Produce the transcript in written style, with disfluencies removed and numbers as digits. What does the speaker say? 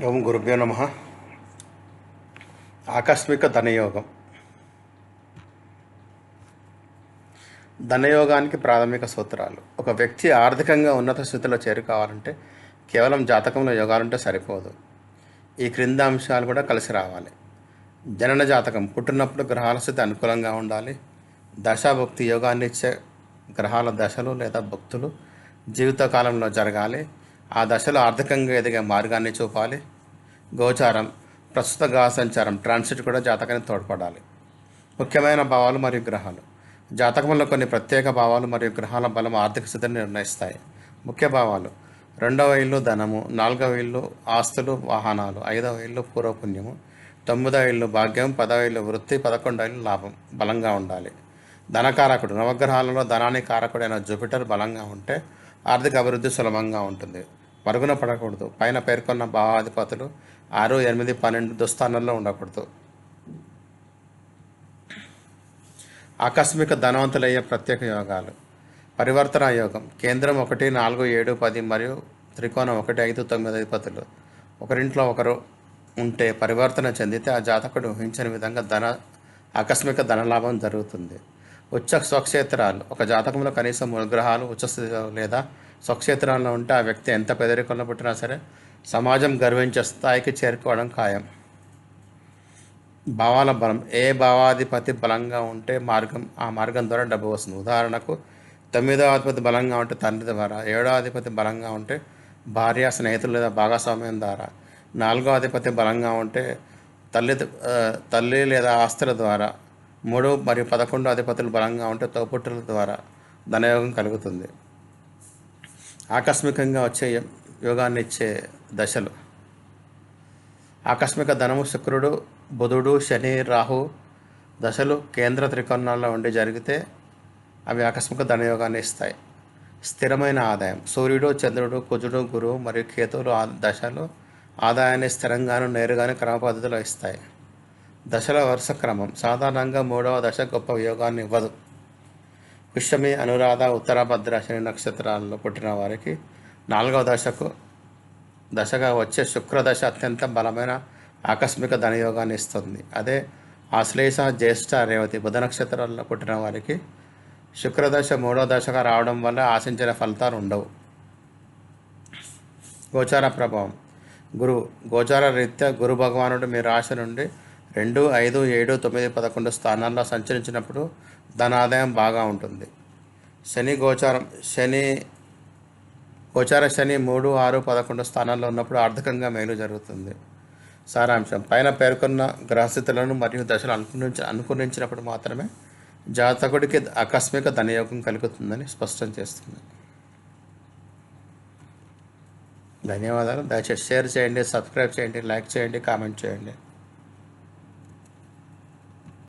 ఓం గురుభ్యో నమః. ఆకస్మిక ధనయోగం. ధనయోగానికి ప్రాథమిక సూత్రాలు. ఒక వ్యక్తి ఆర్థికంగా ఉన్నత స్థితిలో చేరుకోవాలంటే కేవలం జాతకంలో యోగాలుంటే సరిపోదు. ఈ క్రింద అంశాలు కూడా కలిసి రావాలి. జనన జాతకం. పుట్టినప్పుడు గ్రహాల స్థితి అనుకూలంగా ఉండాలి. దశాభుక్తి యోగాన్ని ఇచ్చే గ్రహాల దశలు లేదా భుక్తులు జీవితకాలంలో జరగాలి. ఆ దశలో ఆర్థికంగా ఎదిగే మార్గాన్ని చూపాలి. గోచారం. ప్రస్తుత గ్రహ సంచారం ట్రాన్సిట్ కూడా జాతకానికి తోడ్పడాలి. ముఖ్యమైన భావాలు మరియు గ్రహాలు. జాతకంలో కొన్ని ప్రత్యేక భావాలు మరియు గ్రహాల బలం ఆర్థిక స్థితిని నిర్ణయిస్తాయి. ముఖ్య భావాలు: 2వ ఇల్లు ధనము, 4వ ఇల్లు ఆస్తులు వాహనాలు, 5వ ఇల్లు పూర్వపుణ్యము, 9వ ఇల్లు భాగ్యం, 10వ ఇల్లు వృత్తి, 11వ ఇల్లు లాభం బలంగా ఉండాలి. ధనకారకుడు. నవగ్రహాలలో ధనానికి కారకుడైన జూపిటర్ బలంగా ఉంటే ఆర్థిక అభివృద్ధి సులభంగా ఉంటుంది. మరుగున పడకూడదు. పైన పేర్కొన్న భావాధిపతులు 6, 8, 12 దుస్థానంలో ఉండకూడదు. ఆకస్మిక ధనవంతులయ్యే ప్రత్యేక యోగాలు. పరివర్తన యోగం. కేంద్రం 1, 4, 7, 10 మరియు త్రికోణం 1, 5, 9 అధిపతులు ఒకరింట్లో ఒకరు ఉంటే పరివర్తన చెందితే ఆ జాతకుడు ఊహించని విధంగా ఆకస్మిక ధనలాభం జరుగుతుంది. ఉచ్చ స్వక్షేత్రాలు. ఒక జాతకంలో కనీసం 3 గ్రహాలు ఉచ్చస్థితిలో లేదా స్వక్షేత్రాల్లో ఉంటే ఆ వ్యక్తి ఎంత పేదరికంలో పుట్టినా సరే సమాజం గర్వించే స్థాయికి చేరుకోవడం ఖాయం. భావాల బలం. ఏ భావాధిపతి బలంగా ఉంటే ఆ మార్గం ద్వారా డబ్బు వస్తుంది. ఉదాహరణకు 9వ అధిపతి బలంగా ఉంటే తండ్రి ద్వారా, 7వ అధిపతి బలంగా ఉంటే భార్య, స్నేహితులు లేదా భాగస్వామ్యం ద్వారా, 4వ అధిపతి బలంగా ఉంటే తల్లి లేదా ఆస్తుల ద్వారా, 3 మరియు 11 అధిపతులు బలంగా ఉంటే తోబుట్టుల ద్వారా ధనయోగం కలుగుతుంది. ఆకస్మికంగా వచ్చే యోగాన్ని ఇచ్చే దశలు. ఆకస్మిక ధనము. శుక్రుడు, బుధుడు, శని, రాహు దశలు కేంద్ర త్రికోణాల్లో ఉండి జరిగితే అవి ఆకస్మిక ధనయోగాన్ని ఇస్తాయి. స్థిరమైన ఆదాయం. సూర్యుడు, చంద్రుడు, కుజుడు, గురువు మరియు కేతువులు దశలు ఆదాయాన్ని స్థిరంగాను నేరుగాను క్రమ పద్ధతిలో ఇస్తాయి. దశల వరుస క్రమం. సాధారణంగా 3వ దశ గొప్ప యోగాన్ని ఇవ్వదు. పుష్యమి, అనురాధ, ఉత్తరాభద్ర శని నక్షత్రాల్లో పుట్టిన వారికి 4వ దశగా వచ్చే శుక్రదశ అత్యంత బలమైన ఆకస్మిక ధనయోగాన్ని ఇస్తుంది. అదే ఆశ్లేష, జ్యేష్ఠ, రేవతి, బుధ నక్షత్రాల్లో పుట్టిన వారికి శుక్రదశ 3వ దశగా రావడం వల్ల ఆశించిన ఫలితాలు ఉండవు. గోచార ప్రభావం. గురువు. గోచార రీత్యా గురు భగవానుడు మీ రాశి నుండి 2, 5, 7, 9, 11 స్థానాల్లో సంచరించినప్పుడు ధనాదాయం బాగా ఉంటుంది. గోచార శని 3, 6, 11 స్థానాల్లో ఉన్నప్పుడు ఆర్థికంగా మేలు జరుగుతుంది. సారాంశం. పైన పేర్కొన్న గ్రహస్థితులను మరియు దశలు అనుకూలించినప్పుడు మాత్రమే జాతకుడికి ఆకస్మిక ధనయోగం కలుగుతుందని స్పష్టం చేస్తుంది. ధన్యవాదాలు. దయచేసి షేర్ చేయండి, సబ్స్క్రైబ్ చేయండి, లైక్ చేయండి, కామెంట్ చేయండి.